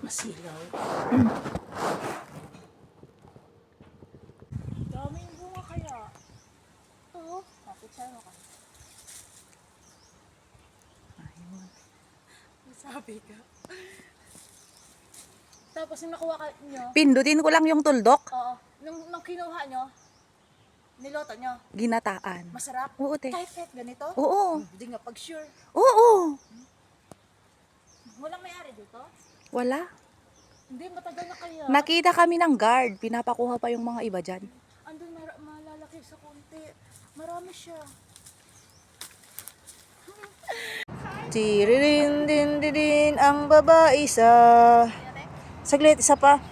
Masilaw. Daming bunga kaya. Oo. Kapit sa'yo ka. Ayun. Sabi ka. Tapos yung nakuha ka nyo. Pindutin ko lang yung tuldok. Oo. Nung kinuha nyo, niloto nyo. Ginataan. Masarap. Oo, te. Kahit ganito? Oo. Hindi nga pag sure. Oo. Walang may-ari dito? Wala. Hindi, matagal na kaya. Nakita kami ng guard. Pinapakuha pa yung mga iba dyan. Andun malalaki sa konti. Marami siya. Tiririn din din ang babae sa... Saglit, isa pa.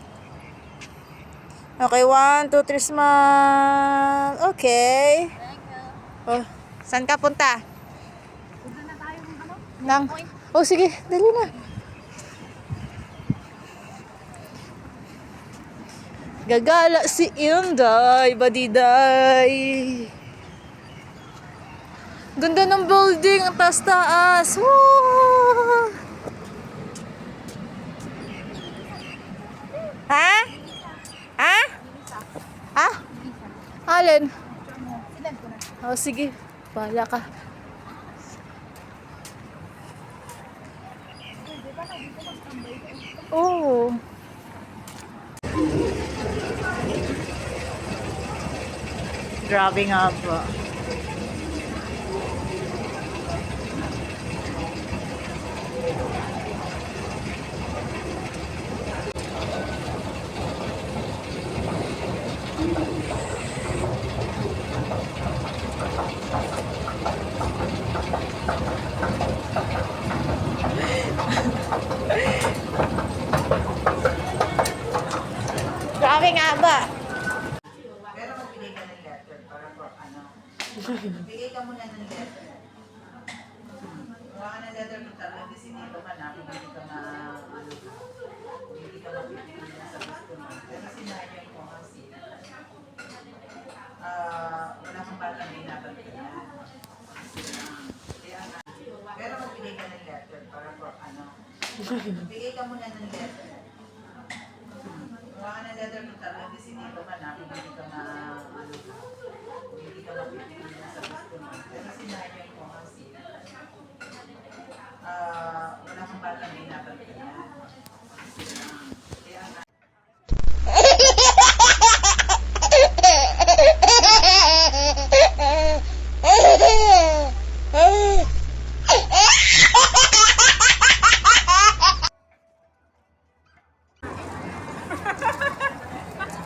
Okay, 1, 2, 3, smile. Okay. Thank you. Oh, saan ka punta? Punta na tayo ng ano? Nang... Oh, sige, dali na. Gagala si Inday, badiday. Ganda ng building, ang taas-taas. Woo! Ha? Ha? Ha? Alin? Oh, sige. Bahala ka. Oh. Grabe nga ba. Grabe nga ba. Pero magbigay ka ng letter para for ano. Bigay ka muna ng letter. Wala ka ng letter kung talagang desinito ka na, kung hindi ka hindi ka mapipili na sa gusto mo. Kasi sinabi ko kasi, wala kang bata may nabalik ka na. Pero magbigay ka ng letter para for ano. Bigay ka muna ng letter. Wala ka ng letter kung talagang desinito ka na, kung hindi ka mapipili na sa gusto mo. Kasi sinabi ko kasi, wala kang bata may nabalik ka na. Kaya nga,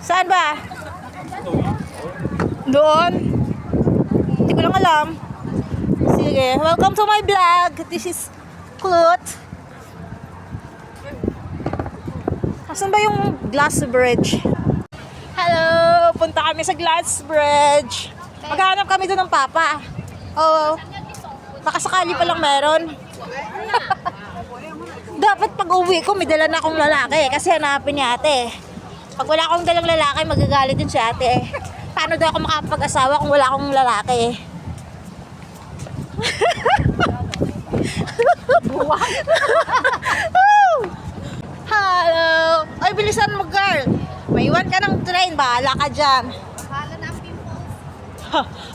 Saan ba? Doon? Hindi ko lang alam. Sige, welcome to my vlog. This is Clut. Asan ba yung glass bridge? Hello! Punta kami sa glass bridge. Maghanap kami doon ng papa. Oo. Baka sakali pa lang meron. Dapat pag uwi ko, may dala na akong lalaki. Kasi hanapin niya ate. Pag wala akong dalang lalaki, magagalit din si ate. Paano daw ako makapag-asawa kung wala akong lalaki? Hello! Ay, bilisan mo, girl. May iwan ka ng train. Bahala ka dyan. Bahala na ang pimples.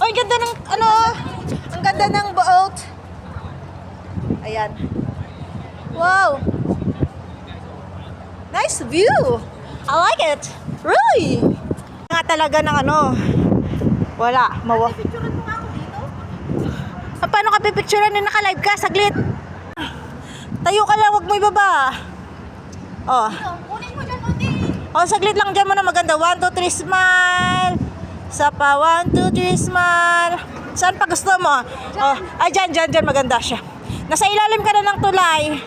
Ay, ang ganda ng, ano, ang ganda ng boat. Ayan. Wow! Nice view! I like it! Really! Nga talaga ng ano, wala, Picturean mo nga ako dito. Paano ka pipicturean na naka-live ka? Saglit! Tayo ka lang, huwag mo ibaba. Oh. Kunin mo dyan, Mati. Oh, saglit lang dyan mo na maganda. 1, 2, 3, smile! Isa pa, 1, 2, 3, smile! Saan pa gusto mo? Oh, ay, dyan, maganda siya. Nasa ilalim ka na ng tulay.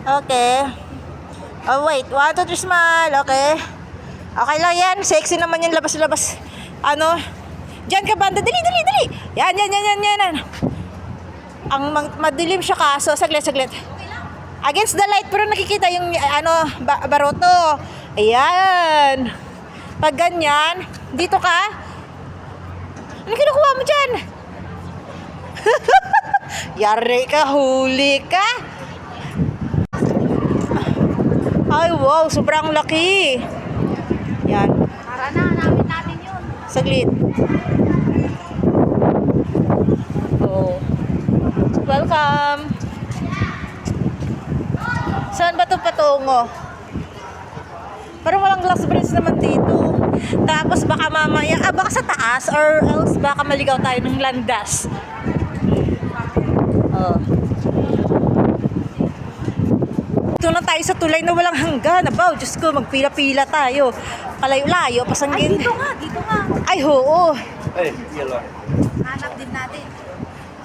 Okay. Oh, wait. 1, 2, 3, smile. Okay. Okay lang yan. Sexy naman yan. Labas-labas. Ano? Diyan ka banda. Dali. Yan. Ang madilim siya kaso. Saglit. Against the light. Pero nakikita yung ano, baroto. Ayan. Pag ganyan, dito ka. Ano kinukuha mo dyan? Yari ka, huli ka. Ay, wow, sobrang laki. Yan. Para na, hanapin natin yun. Saglit. Oh. Welcome. Saan ba ito patungo? Parang walang glass bridge naman dito. Tapos baka mamaya, baka sa taas or else baka maligaw tayo ng landas. Oh. Ito na tayo sa tulay na walang hanggan. Abaw, Diyos ko, magpila-pila tayo. Kalayo-layo, Ay, pasanggin. dito nga. Ay, oo. Hanap din natin.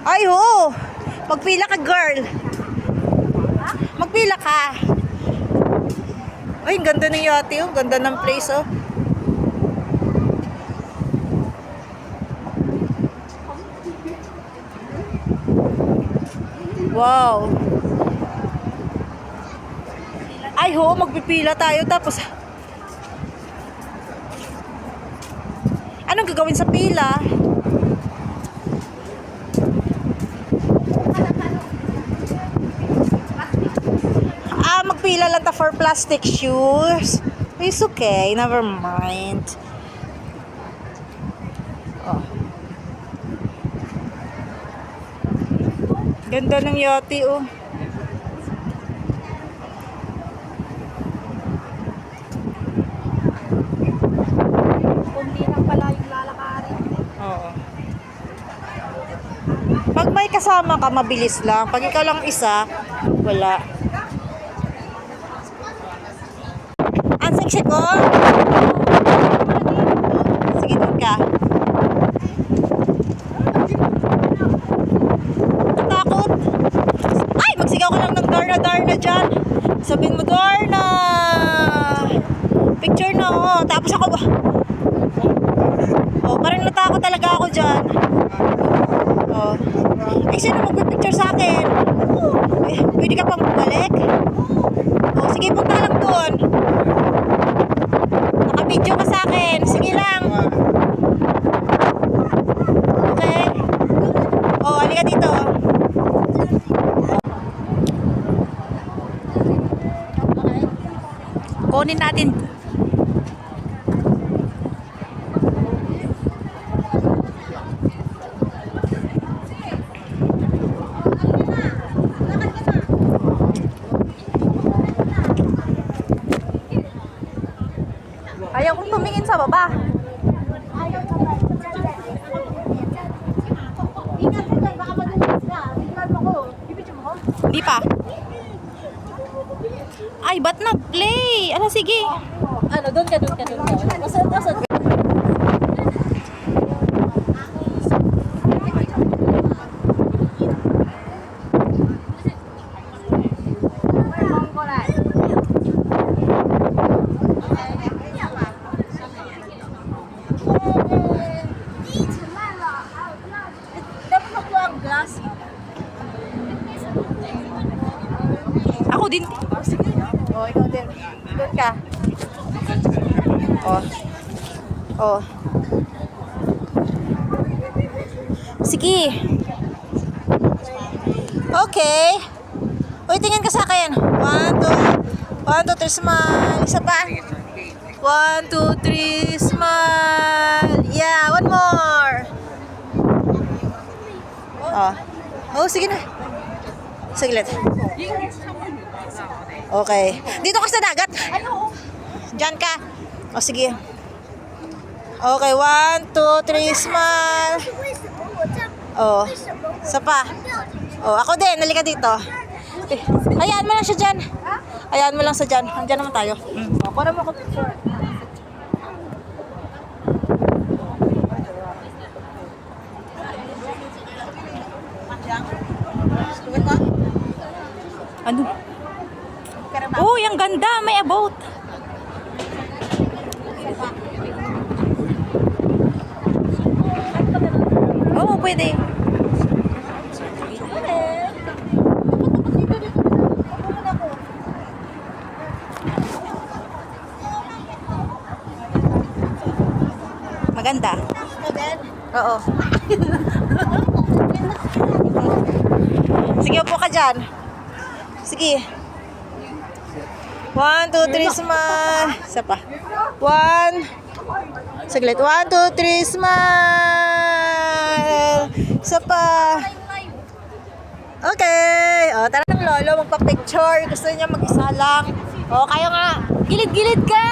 Ay, oo. Magpila ka, girl. Magpila ka. Ay, ang ganda ng yate, oh. Ganda ng place, oh. Wow. Ay, ho, magpipila tayo tapos anong gagawin sa pila? Magpila lang ta for plastic shoes. It's okay, never mind. Oh. Ganda ng yate, oh. Kundi lang pala yung lalakarin. Oo. Pag may kasama ka, mabilis lang. Pag ikaw lang isa, wala. Ang sexy ko. Sige, doon ka. Takot. Ay, magsigaw ka lang ng Darna dyan. Sabihin mo, Darna. Picture na, oh. Tapos ako, oh, parang natakot talaga ako dyan. Oh. Eh, sino magpipicture sa akin? Eh, pwede ka pang bumalik? Oh, sige, punta lang doon. Naka-video ka sa akin. Sige lang. Okay? Oh, halika dito. Kunin natin. Ayaw kong tumingin sa baba. Ayaw ka ba? Ingat ka dyan, baka madulas ka. Tingnan mo ko. Bibidyo mo ko? Hindi pa. Ay, ba't nag-play? Ano, sige. Ano, doon ka. Usod. Dapat makuha ang glass. Ako din. Oh, ikaw din. Doon ka. Oh. Oh. Sige. Okay. Uy, tingin ka sa akin. 1, 2. 1, 2, 3, smile. Isa pa. 1, 2, 3, smile. Yeah, one more. Oh. Oh, sige na. Saglit. Okay. Dito ka sa dagat. Diyan ka. O, sige. Okay, 1, 2, 3, smile. Oh. Isa pa. Oh, ako din. Nalika dito. Eh, hayaan mo lang siya dyan. Hayaan mo lang sa dyan. Andyan naman tayo. Ako naman ko picture. Ano? Uy, ang ganda. May about. Oo, pwede. Maganda. Oo. Sige, upo ka dyan. Sige. 1, 2, 3, smile. Isa pa. 1. Saglit. 1, 2, 3, smile. Isa pa. Okay. O, tara ng lolo, magpa-picture. Gusto niya mag-isa lang. O, kayo nga. Gilid-gilid ka.